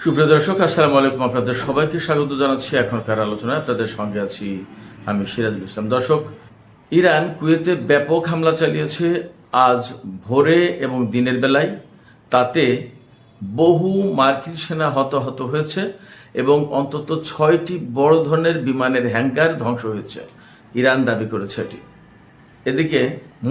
সুপ্রিয় দর্শক, আসসালামু আলাইকুম। আপনাদের সবাইকে স্বাগত জানাচ্ছি এখনকার আলোচনায়। আপনাদের সঙ্গে আছি আমি সিরাজুল ইসলাম। দর্শক, ইরান কুয়েতে ব্যাপক হামলা চালিয়েছে আজ ভোরে এবং দিনের বেলায়। তাতে বহু মার্কিন সেনা হতাহত হয়েছে এবং অন্তত 6টি বড় ধরনের বিমানের হ্যাঙ্গার ধ্বংস হয়েছে, ইরান দাবি করেছে এটি। এদিকে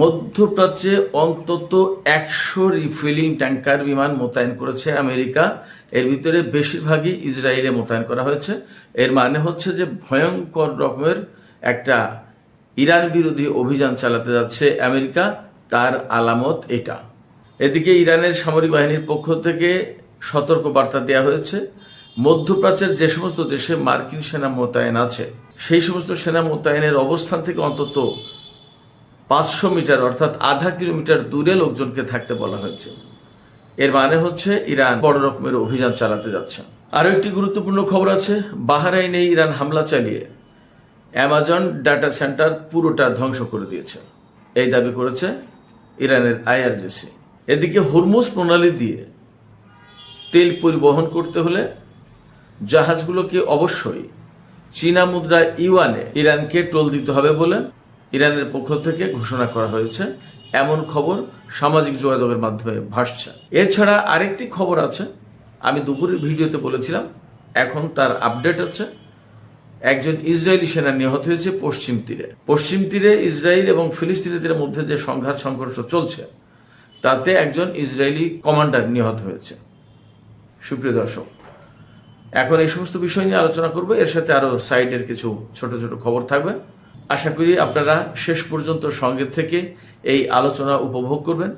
মধ্যপ্রাচ্যে অন্তত 100 রিফিলিং ট্যাঙ্কার বিমান মোতায়েন করেছে আমেরিকা। এর ভিতরে বেশিরভাগই ইসরায়েলে মোতায়েন করা হয়েছে। এর মানে হচ্ছে যে ভয়ঙ্কর রকমের একটা ইরান বিরোধী অভিযান চালাতে যাচ্ছে আমেরিকা, তার আলামত এটা। এদিকে ইরানের সামরিক বাহিনীর পক্ষ থেকে সতর্ক বার্তা দেওয়া হয়েছে, মধ্যপ্রাচ্যের যে সমস্ত দেশে মার্কিন সেনা মোতায়েন আছে সেই সমস্ত সেনা মোতায়েনের অবস্থান থেকে অন্তত 500 মিটার অর্থাৎ আধা কিলোমিটার দূরে লোকজনকে থাকতে বলা হয়েছে। এর মানে হচ্ছে ইরান বড় রকমের অভিযান চালাতে যাচ্ছে। আরও একটি গুরুত্বপূর্ণ খবর আছে, বাহরাইনে ইরান হামলা চালিয়ে অ্যামাজন ডাটা সেন্টার পুরোটা ধ্বংস করে দিয়েছে, এই দাবি করেছে ইরানের আইআরজিসি। এদিকে হরমুজ প্রণালী দিয়ে তেল পরিবহন করতে হলে জাহাজগুলোকে অবশ্যই চীনা মুদ্রা ইউয়ানে ইরানকে টোল দিতে হবে বলে ইরানের পক্ষ থেকে ঘোষণা করা হয়েছে, এমন খবর সামাজিক যোগাযোগের মাধ্যমে ভাসছে। এছাড়া আরেকটি খবর আছে, আমি দুপুরের ভিডিওতে বলেছিলাম, এখন তার আপডেট আছে। একজন ইসরায়েলি সেনা নিহত হয়েছে পশ্চিম তীরে ইসরায়েল এবং ফিলিস্তিনিদের মধ্যে যে সংঘাত সংঘর্ষ চলছে তাতে একজন ইসরায়েলি কমান্ডার নিহত হয়েছে। সুপ্রিয় দর্শক, এখন এই সমস্ত বিষয় নিয়ে আলোচনা করব, এর সাথে আরো সাইডের কিছু ছোট ছোট খবর থাকবে। আশা করি আপনারা শেষ পর্যন্ত সঙ্গে থেকে এই আলোচনা উপভোগ করবেন।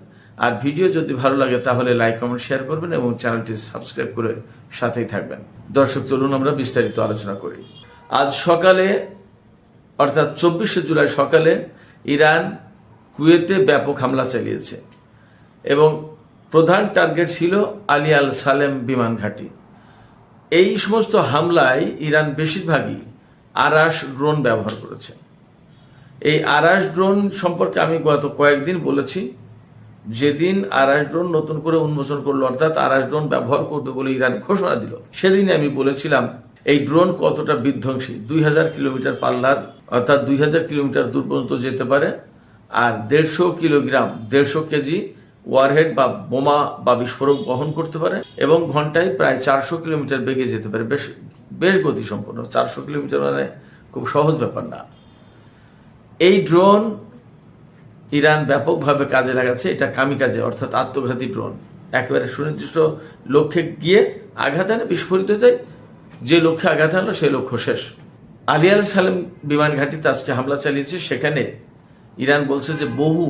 আর ভিডিও যদি ভালো লাগে তাহলে লাইক কমেন্ট শেয়ার করবেন এবং চ্যানেলটি সাবস্ক্রাইব করে সাথেই থাকবেন। দর্শক, চলুন আমরা বিস্তারিত আলোচনা করি। আজ সকালে অর্থাৎ 24শে জুলাই সকালে ইরান কুয়েতে ব্যাপক হামলা চালিয়েছে এবং প্রধান টার্গেট ছিল আলী আল সালেম বিমান ঘাঁটি। এই সমস্ত হামলায় ইরান বেশিরভাগই আরাস ড্রোন ব্যবহার করেছে। এই আরাস ড্রোন সম্পর্কে আমি গত কয়েকদিন বলেছি, যেদিন আরাস ড্রোন নতুন করে উন্মোচন করলো অর্থাৎ আরাস ড্রোন ব্যবহার করবে বলে ইরান ঘোষণা দিল, সেদিনে আমি বলেছিলাম এই ড্রোন কতটা বিধ্বংসী। 2000 কিলোমিটার পাল্লার অর্থাৎ 2000 কিলোমিটার দূর পর্যন্ত যেতে পারে, আর 150 কেজি ওয়ারহেড বা বোমা বা বিস্ফোরক বহন করতে পারে এবং ঘন্টায় প্রায় 400 কিলোমিটার বেগে যেতে পারে। বেশ গতিসম্পন্ন। 400 কিলোমিটার মানে খুব সহজ ব্যাপার না। এই ড্রোন ইরান ব্যাপকভাবে কাজে লাগাচ্ছে। এটা কামিকাজে অর্থাৎ আত্মঘাতী ড্রোন, একেবারে সুনির্দিষ্ট লক্ষ্যে গিয়ে আঘাত আনে, বিস্ফোরিত যায়, যে লক্ষ্যে আঘাত আনলো সেই লক্ষ্য শেষ। আলী আল সালেম বিমান ঘাঁটিতে আজকে হামলা চালিয়েছে, সেখানে ইরান বলছে যে বহু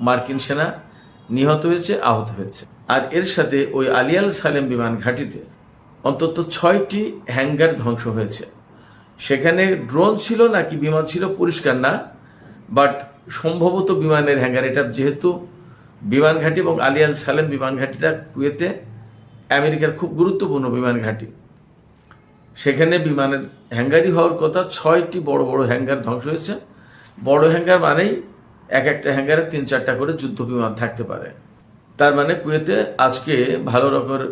মার্কিন সেনা নিহত হয়েছে, আহত হয়েছে। আর এর সাথে ওই আলী আল সালেম বিমান ঘাঁটিতে অন্তত 6টি হ্যাঙ্গার ধ্বংস হয়েছে। সেখানে ড্রোন ছিল নাকি বিমান ছিল পরিষ্কার না, বাট সম্ভবত বিমানের হ্যাঙ্গার। এটা যেহেতু বিমান ঘাঁটি এবং আলী আল সালেম বিমান ঘাঁটিটা কুয়েতে আমেরিকার খুব গুরুত্বপূর্ণ বিমান ঘাঁটি, সেখানে বিমানের হ্যাঙ্গারই হওয়ার কথা। 6টি বড় বড় হ্যাঙ্গার ধ্বংস হয়েছে। বড় হ্যাঙ্গার মানেই একটা হ্যাঙ্গারে 3-4টা করে যুদ্ধ বিমান থাকতে পারে। তার মানে কুয়েতে আজকে ভালো রকমের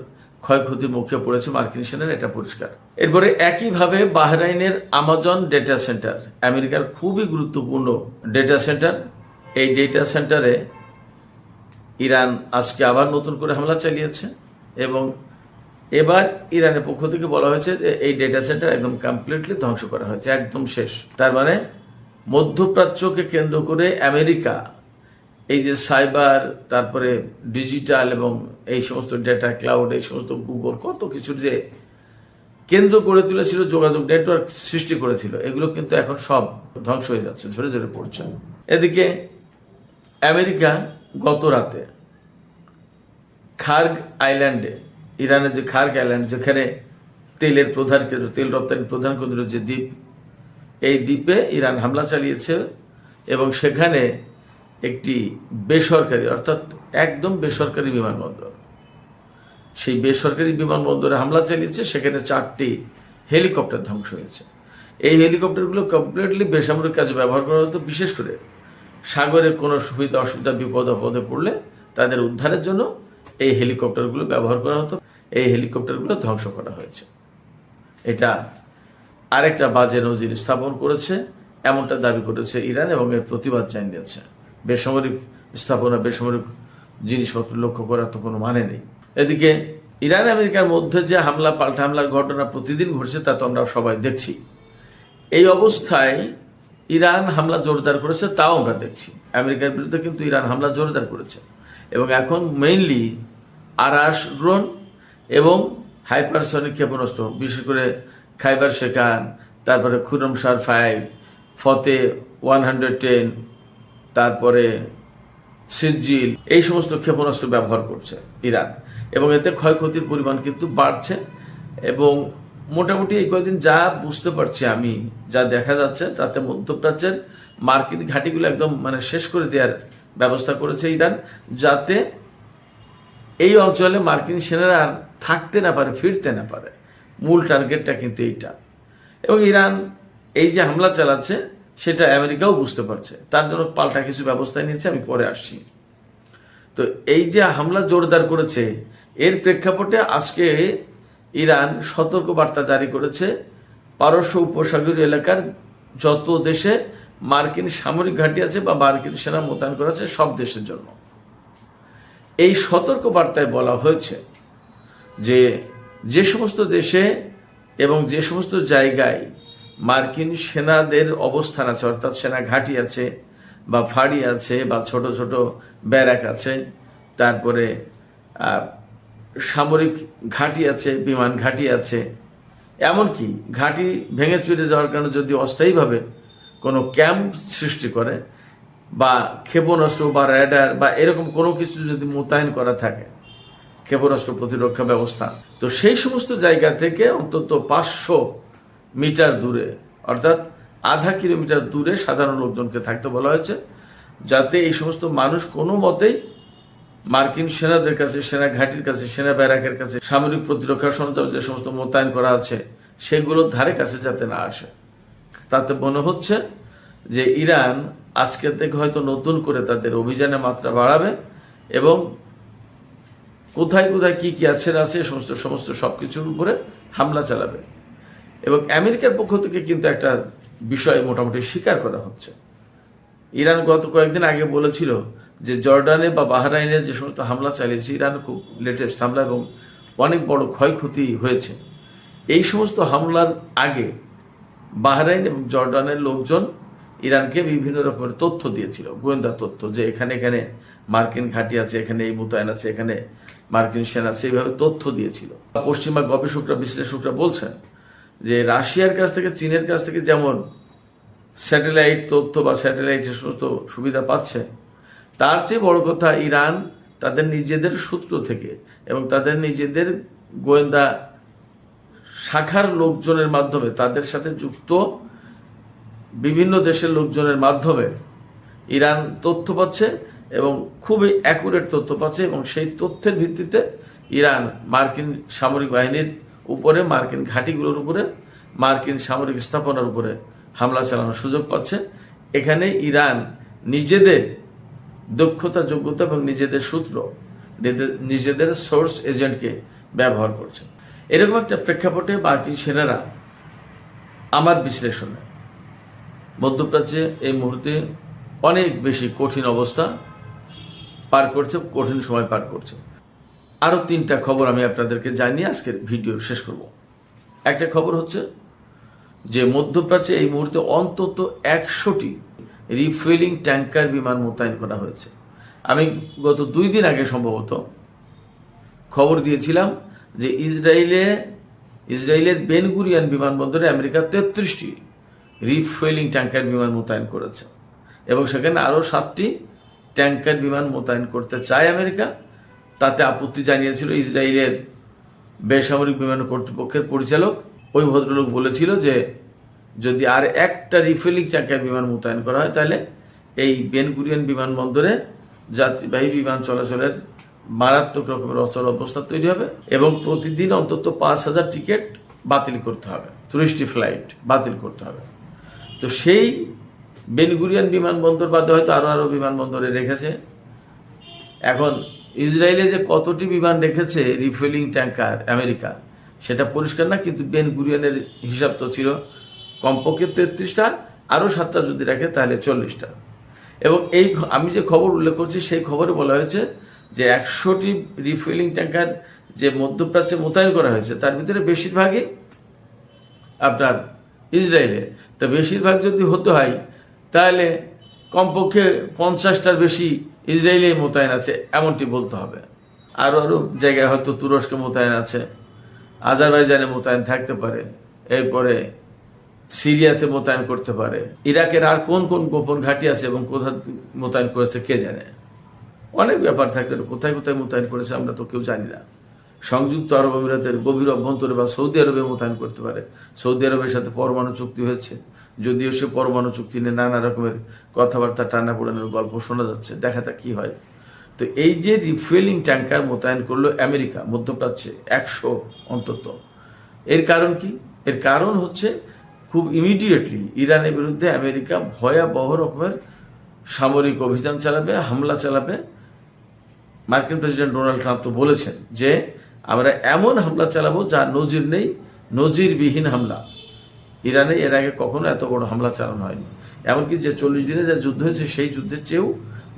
ক্ষয়ক্ষতির মুখে পড়েছে মার্কিন সেনার, এটা পরিষ্কার। এরপরে একইভাবে বাহরাইনের আমাজন ডেটা সেন্টার, আমেরিকার খুবই গুরুত্বপূর্ণ ডেটা সেন্টার, এই ডেটা সেন্টারে ইরান আজকে আবার নতুন করে হামলা চালিয়েছে এবং এবার ইরানের পক্ষ থেকে বলা হয়েছে যে এই ডেটা সেন্টার একদম কমপ্লিটলি ধ্বংস করা হয়েছে, একদম শেষ। তার মানে মধ্যপ্রাচ্যকে কেন্দ্র করে আমেরিকা এই যে সাইবার, তারপরে ডিজিটাল এবং এই সমস্ত ডেটা ক্লাউড, এই সমস্ত গুগল, কত কিছুর যে কেন্দ্র করে তুলেছিল, যোগাযোগ নেটওয়ার্ক সৃষ্টি করেছিল, এগুলো কিন্তু এখন সব ধ্বংস হয়ে যাচ্ছে, ঝরে ঝরে পড়ছে। এদিকে আমেরিকা গত রাতে খার্গ আইল্যান্ডে, ইরানের যে খার্গ আইল্যান্ড, যেখানে তেলের প্রধান কেন্দ্র, তেল রপ্তানির প্রধান কেন্দ্র যে দ্বীপ, এই দ্বীপে ইরান হামলা চালিয়েছে এবং সেখানে একটি বেসরকারি অর্থাৎ একদম বেসরকারি বিমানবন্দর, সেই বেসরকারি বিমানবন্দরে হামলা চালিয়েছে। সেখানে 4টি হেলিকপ্টার ধ্বংস হয়েছে। এই হেলিকপ্টারগুলো কমপ্লিটলি বেসামরিক কাজে ব্যবহার করা হতো, বিশেষ করে সাগরে কোনো সুবিধা অসুবিধা বিপদ আপদে পড়লে তাদের উদ্ধারের জন্য এই হেলিকপ্টারগুলো ব্যবহার করা হতো। এই হেলিকপ্টারগুলো ধ্বংস করা হয়েছে। এটা আরেকটা বাজে নজির স্থাপন করেছে এমনটা দাবি করেছে ইরান এবং এর প্রতিবাদ জানিয়েছে। বেসামরিক স্থাপনা, বেসামরিক জিনিসপত্র লক্ষ্য করার তো কোনো মানে নেই। এদিকে ইরান আমেরিকার মধ্যে যে হামলা পাল্টা হামলার ঘটনা প্রতিদিন ঘটছে তা তো আমরা সবাই দেখছি। এই অবস্থায় ইরান হামলা জোরদার করেছে, তাও আমরা দেখছি। আমেরিকার বিরুদ্ধে কিন্তু ইরান হামলা জোরদার করেছে এবং এখন মেইনলি আরাস ড্রোন এবং হাইপারসনিক ক্ষেপণাস্ত্র, বিশেষ করে খাইবার শেখান, তারপরে খুরমশার 5, ফতে 110, তারপরে সিজিল, এই সমস্ত ক্ষেপণাস্ত্র ব্যবহার করছে ইরান এবং এতে ক্ষয়ক্ষতির পরিমাণ কিন্তু বাড়ছে। এবং মোটামুটি এই কয়েকদিন যা বুঝতে পারছি আমি, যা দেখা যাচ্ছে তাতে মধ্যপ্রাচ্যের মার্কিন ঘাঁটিগুলো একদম শেষ করে দেওয়ার ব্যবস্থা করেছে ইরান, যাতে এই অঞ্চলে মার্কিন সেনারা আর থাকতে না পারে, ফিরতে না পারে। মূল টার্গেটটা কিন্তু এইটা। এবং ইরান এই যে হামলা চালাচ্ছে সেটা আমেরিকাও বুঝতে পারছে, তার জন্য পাল্টা কিছু ব্যবস্থা নিয়েছে, আমি পরে আসছি। তো এই যে হামলা জোরদার করেছে, এর প্রেক্ষাপটে আজকে ইরান সতর্ক বার্তা জারি করেছে পারস্য উপসাগরীয় এলাকার যত দেশে মার্কিন সামরিক ঘাঁটি আছে বা মার্কিন সেনা মোতায়েন করা আছে সব দেশের জন্য। এই সতর্ক বার্তায় বলা হয়েছে যে যে সমস্ত দেশে এবং যে সমস্ত জায়গায় মার্কিন সেনাদের অবস্থান আছে, অর্থাৎ সেনা ঘাঁটি আছে বা ফাঁড়ি আছে বা ছোট ছোট ব্যারাক আছে, তারপরে সামরিক ঘাঁটি আছে, বিমান ঘাঁটি আছে, এমনকি ঘাঁটি ভেঙে চুরে যাওয়ার কারণে যদি অস্থায়ীভাবে কোনো ক্যাম্প সৃষ্টি করে বা ক্ষেপণাস্ত্র বা র্যাডার বা এরকম কোনো কিছু যদি মোতায়েন করা থাকে, ক্ষেপণাস্ত্র প্রতিরক্ষা ব্যবস্থা, তো সেই সমস্ত জায়গা থেকে অন্তত 500 মিটার দূরে, অর্থাৎ আধা কিলোমিটার দূরে সাধারণ লোকজনকে থাকতে বলা হয়েছে, যাতে এই সমস্ত মানুষ কোনো মতেই মার্কিন সেনাদের কাছে, সেনা ঘাঁটির কাছে, সেনা ব্যারাকের কাছে, সামরিক প্রতিরক্ষা সরঞ্জাম যে সমস্ত মোতায়েন করা আছে সেগুলোর ধারে কাছে যাতে না আসে। তাতে মনে হচ্ছে যে ইরান আজকে থেকে হয়তো নতুন করে তাদের অভিযানের মাত্রা বাড়াবে এবং কোথায় কোথায় কি কি আছে না আছে সমস্ত সবকিছুর উপরে হামলা চালাবে। এবং আমেরিকার পক্ষ থেকে কিন্তু একটা বিষয় মোটামুটি স্বীকার করা হচ্ছে। ইরান গত কয়েকদিন আগে বলেছিল যে জর্ডানে বা বাহরাইনে যে সমস্ত হামলা চালিয়েছে ইরান, খুব লেটেস্ট হামলা এবং অনেক বড় ক্ষয়ক্ষতি হয়েছে। এই সমস্ত হামলার আগে বাহরাইন এবং জর্ডানের লোকজন ইরানকে বিভিন্ন রকমের তথ্য দিয়েছিল, গোয়েন্দা তথ্য, যে এখানে এখানে মার্কিন ঘাঁটি আছে, এখানে এই মোতায়েন আছে, এখানে মার্কিন সেনা আছে, এইভাবে তথ্য দিয়েছিল। পশ্চিমা গবেষকরা, বিশ্লেষকরা বলছেন যে রাশিয়ার কাছ থেকে, চীনের কাছ থেকে যেমন স্যাটেলাইট তথ্য বা স্যাটেলাইটের সমস্ত সুবিধা পাচ্ছে, তার চেয়ে বড় কথা ইরান তাদের নিজেদের সূত্র থেকে এবং তাদের নিজেদের গোয়েন্দা শাখার লোকজনের মাধ্যমে, তাদের সাথে যুক্ত বিভিন্ন দেশের লোকজনের মাধ্যমে ইরান তথ্য পাচ্ছে এবং খুবই অ্যাকুরেট তথ্য পাচ্ছে। এবং সেই তথ্যের ভিত্তিতে ইরান মার্কিন সামরিক বাহিনীর উপরে, মার্কিন ঘাঁটিগুলোর উপরে, মার্কিন সামরিক স্থাপনার উপরে হামলা চালানোর সুযোগ পাচ্ছে। এখানে ইরান নিজেদের দক্ষতা, যোগ্যতা এবং নিজেদের সূত্র, নিজেদের সোর্স এজেন্টকে ব্যবহার করছে। এরকম একটা প্রেক্ষাপটে মার্কিন সেনারা, আমার বিশ্লেষণে, মধ্যপ্রাচ্যে এই মুহূর্তে অনেক বেশি কঠিন অবস্থা পার করছে, কঠিন সময় পার করছে। আরও 3টা খবর আমি আপনাদেরকে জানিয়ে আজকের ভিডিও শেষ করব। একটা খবর হচ্ছে যে মধ্যপ্রাচ্যে এই মুহূর্তে অন্তত 100টি রিফুয়েলিং ট্যাঙ্কার বিমান মোতায়েন করা হয়েছে। আমি গত 2 দিন আগে সম্ভবত খবর দিয়েছিলাম যে ইসরায়েলের বেন গুরিয়ন বিমানবন্দরে আমেরিকা 33টি রিফুয়েলিং ট্যাঙ্কার বিমান মোতায়েন করেছে এবং সেখানে আরও 7টি ট্যাঙ্কার বিমান মোতায়েন করতে চায় আমেরিকা। তাতে আপত্তি জানিয়েছিল ইসরায়েলের বেসামরিক বিমান কর্তৃপক্ষের পরিচালক। ওই ভদ্রলোক বলেছিল যে যদি আর একটা রিফুয়েলিং ট্যাঙ্কার বিমান মোতায়েন করা হয় তাহলে এই বেন গুরিয়ন বিমানবন্দরে যাত্রীবাহী বিমান চলাচলের মারাত্মক রকমের অচল অবস্থা তৈরি হবে এবং প্রতিদিন অন্তত 5,000 টিকিট বাতিল করতে হবে, 30টি ফ্লাইট বাতিল করতে হবে। তো সেই বেন গুরিয়ন বিমানবন্দর বাদে হয়তো আরো বিমানবন্দরে রেখেছে। এখন ইসরায়েলে যে কতটি বিমান রেখেছে রিফুয়েলিং ট্যাঙ্কার আমেরিকা সেটা পরিষ্কার না, কিন্তু বেন গুরিয়নের হিসাব তো ছিল কমপক্ষে 33টা, আরও 7টা যদি রাখে তাহলে 40টা। এবং আমি যে খবর উল্লেখ করছি সেই খবরে বলা হয়েছে যে 100টি রিফুয়েলিং ট্যাঙ্কার যে মধ্যপ্রাচ্যে মোতায়েন করা হয়েছে তার ভিতরে বেশিরভাগই আপনার ইসরায়েলে। তো বেশিরভাগ যদি হতে হয় তাহলে কমপক্ষে 50টার বেশি ইসরায়েলে মোতায়েন আছে এমনটি বলতে হবে। আরও জায়গায় হয়তো তুরস্কে মোতায়েন আছে, আজারবাইজানে মোতায়েন থাকতে পারে, এরপরে সিরিয়াতে মোতায়েন করতে পারে, ইরাকের আর কোন কোন গোপন ঘাঁটি আছে এবং কোথায় মোতায়েন করেছে কে জানে। অনেক ব্যাপার থাকতে কোথায় কোথায় মোতায়েন করেছে আমরা তো কেউ জানি না। সংযুক্ত আরব আমিরাতের গভীর অভ্যন্তরে বা সৌদি আরবে মোতায়েন করতে পারে। সৌদি আরবের সাথে পরমাণু চুক্তি হয়েছে, যদিও সে পরমাণু চুক্তি নিয়ে নানা রকমের কথাবার্তা টানা পোড়ানোর গল্প শোনা যাচ্ছে, দেখা যাক কি হয়। তো এই যে রিফুয়েলিং ট্যাঙ্কার মোতায়েন করলো আমেরিকা মধ্যপ্রাচ্যে 100 অন্তত, এর কারণ কি? এর কারণ হচ্ছে খুব ইমিডিয়েটলি ইরানের বিরুদ্ধে আমেরিকা ভয়াবহ রকমের সামরিক অভিযান চালাবে, হামলা চালাবে। মার্কিন প্রেসিডেন্ট ডোনাল্ড ট্রাম্প তো বলেছেন যে আমরা এমন হামলা চালাবো যা নজির নেই, নজিরবিহীন হামলা। ইরানে এর আগে কখনো এত বড় হামলা চালানো হয়নি। এমনকি যে 40 দিনে যা যুদ্ধ হয়েছে সেই যুদ্ধের চেয়েও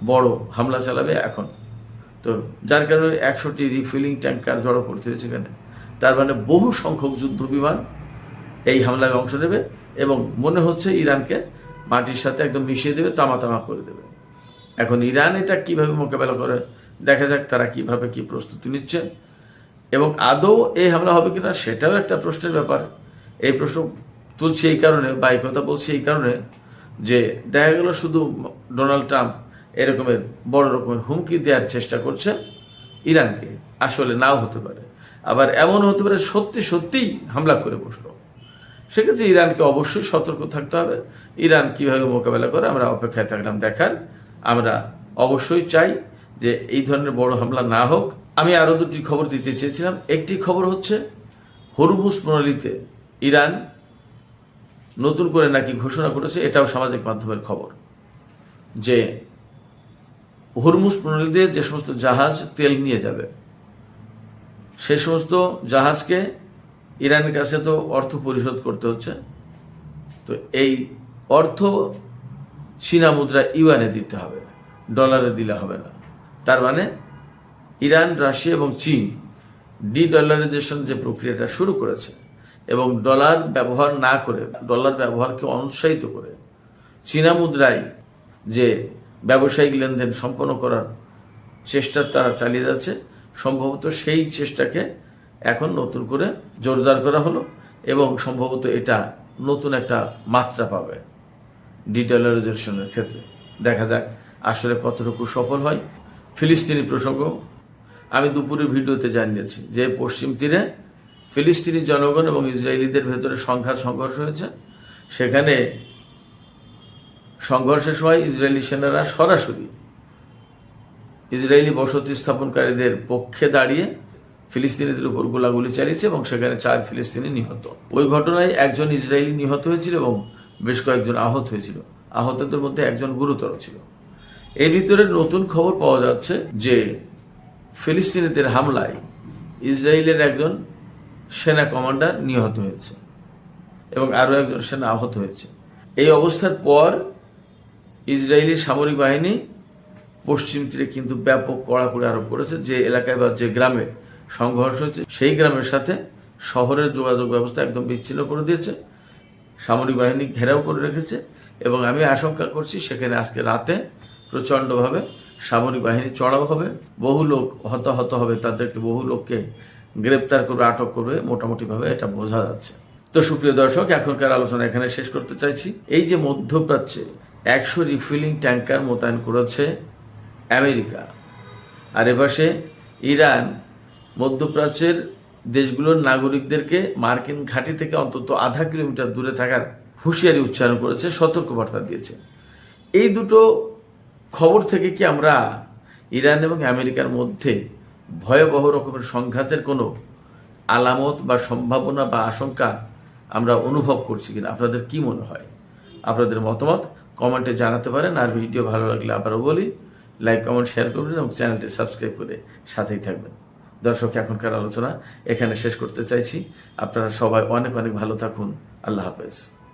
বড় হামলা চালাবে এখন। তো যার কারণে 100টি রিফিলিং ট্যাঙ্কার জড়ো করতে হয়েছে এখানে। তার মানে বহু সংখ্যক যুদ্ধ বিমান এই হামলায় অংশ নেবে এবং মনে হচ্ছে ইরানকে মাটির সাথে একদম মিশিয়ে দেবে, তামা তামা করে দেবে। এখন ইরান এটা কিভাবে মোকাবেলা করে দেখা যাক, তারা কিভাবে কি প্রস্তুতি নিচ্ছে এবং আদৌ এই হামলা হবে কিনা সেটাও একটা প্রশ্নের ব্যাপার। এই প্রশ্ন তুলছি এই কারণে বা এই কথা বলছি এই কারণে যে দেখা গেল শুধু ডোনাল্ড ট্রাম্প এরকমের বড় রকমের হুমকি দেওয়ার চেষ্টা করছে ইরানকে, আসলে নাও হতে পারে। আবার এমন হতে পারে সত্যি সত্যিই হামলা করে বসলো। সেক্ষেত্রে ইরানকে অবশ্যই সতর্ক থাকতে হবে। ইরান কিভাবে মোকাবেলা করে আমরা অপেক্ষায় থাকলাম দেখার। আমরা অবশ্যই চাই যে এই ধরনের বড় হামলা না হোক। আমি আরও দুটি খবর দিতে চেয়েছিলাম। একটি খবর হচ্ছে হরমুজ প্রণালীতে ইরান নতুন করে নাকি ঘোষণা করেছে, এটাও সামাজিক মাধ্যমের খবর, যে হরমুজ প্রণালীতে যে সমস্ত জাহাজ তেল নিয়ে যাবে সে সমস্ত জাহাজকে ইরানের কাছে তো অর্থ পরিশোধ করতে হচ্ছে। তো এই অর্থ চীনা মুদ্রা ইউয়ানে দিতে হবে, ডলারে দিলে হবে না। তার মানে ইরান, রাশিয়া এবং চীন ডলারাইজেশন যে প্রক্রিয়াটা শুরু করেছে এবং ডলার ব্যবহার না করে, ডলার ব্যবহারকে অনুৎসাহিত করে চীনা মুদ্রায় যে ব্যবসায়িক লেনদেন সম্পন্ন করার চেষ্টা তারা চালিয়ে যাচ্ছে, সম্ভবত সেই চেষ্টাকে এখন নতুন করে জোরদার করা হলো এবং সম্ভবত এটা নতুন একটা মাত্রা পাবে ডলারাইজেশনের ক্ষেত্রে। দেখা যাক আসলে কতটুকু সফল হয়। ফিলিস্তিনি প্রসঙ্গ আমি দুপুরের ভিডিওতে জানিয়েছি যে পশ্চিম তীরে ফিলিস্তিনি জনগণ এবং ইসরায়েলিদের ভেতরে সংঘর্ষ হয়েছে। সেখানে সংঘর্ষের সময় ইসরায়েলি সেনারা সরাসরি ইসরায়েলি বসতি স্থাপনকারীদের পক্ষে দাঁড়িয়ে ফিলিস্তিনিদের উপর গোলাগুলি চালিয়েছে এবং সেখানে 4 ফিলিস্তিনি নিহত। ওই ঘটনায় একজন ইসরায়েলি নিহত হয়েছিল এবং বেশ কয়েকজন আহত হয়েছিল। আহতদের মধ্যে একজন গুরুতর ছিল। এর ভিতরে নতুন খবর পাওয়া যাচ্ছে যে ফিলিস্তিনিদের হামলায় ইসরায়েলের একজন সেনা কমান্ডার নিহত হয়েছে এবং আরও একজন সেনা আহত হয়েছে। এই অবস্থার পর ইসরায়েলি সামরিক বাহিনী পশ্চিম তীরে কিন্তু ব্যাপক কড়াকড়ি আরোপ করেছে। যে এলাকায় বা যে গ্রামে সংঘর্ষ হয়েছে সেই গ্রামের সাথে শহরের যোগাযোগ ব্যবস্থা একদম বিচ্ছিন্ন করে দিয়েছে, সামরিক বাহিনী ঘেরাও করে রেখেছে এবং আমি আশঙ্কা করছি সেখানে আজকে রাতে প্রচণ্ডভাবে সামরিক বাহিনী চড়াও হবে, বহু লোক হতাহত হবে, তাদেরকে বহু লোককে গ্রেপ্তার করবে, আটক করবে, মোটামুটিভাবে এটা বোঝা যাচ্ছে। তো সুপ্রিয় দর্শক, এখনকার আলোচনা এখানে শেষ করতে চাইছি। এই যে মধ্যপ্রাচ্যে 100 রিফিলিং ট্যাঙ্কার মোতায়েন করেছে আমেরিকা, আর এপাশে ইরান মধ্যপ্রাচ্যের দেশগুলোর নাগরিকদেরকে মার্কিন ঘাঁটি থেকে অন্তত আধা কিলোমিটার দূরে থাকার হুঁশিয়ারি উচ্চারণ করেছে, সতর্কবার্তা দিয়েছে। এই দুটো খবর থেকে কি আমরা ইরান এবং আমেরিকার মধ্যে ভয়াবহ রকমের সংঘাতের কোনো আলামত বা সম্ভাবনা বা আশঙ্কা আমরা অনুভব করছি কিনা? আপনাদের কি মনে হয়? আপনাদের মতামত কমেন্টে জানাতে পারেন। আর ভিডিও ভালো লাগলে আবারও বলি, লাইক কমেন্ট শেয়ার করবেন এবং চ্যানেলটি সাবস্ক্রাইব করে সাথেই থাকবেন। দর্শক, এখনকার আলোচনা এখানে শেষ করতে চাইছি। আপনারা সবাই অনেক অনেক ভালো থাকুন। আল্লাহ হাফেজ।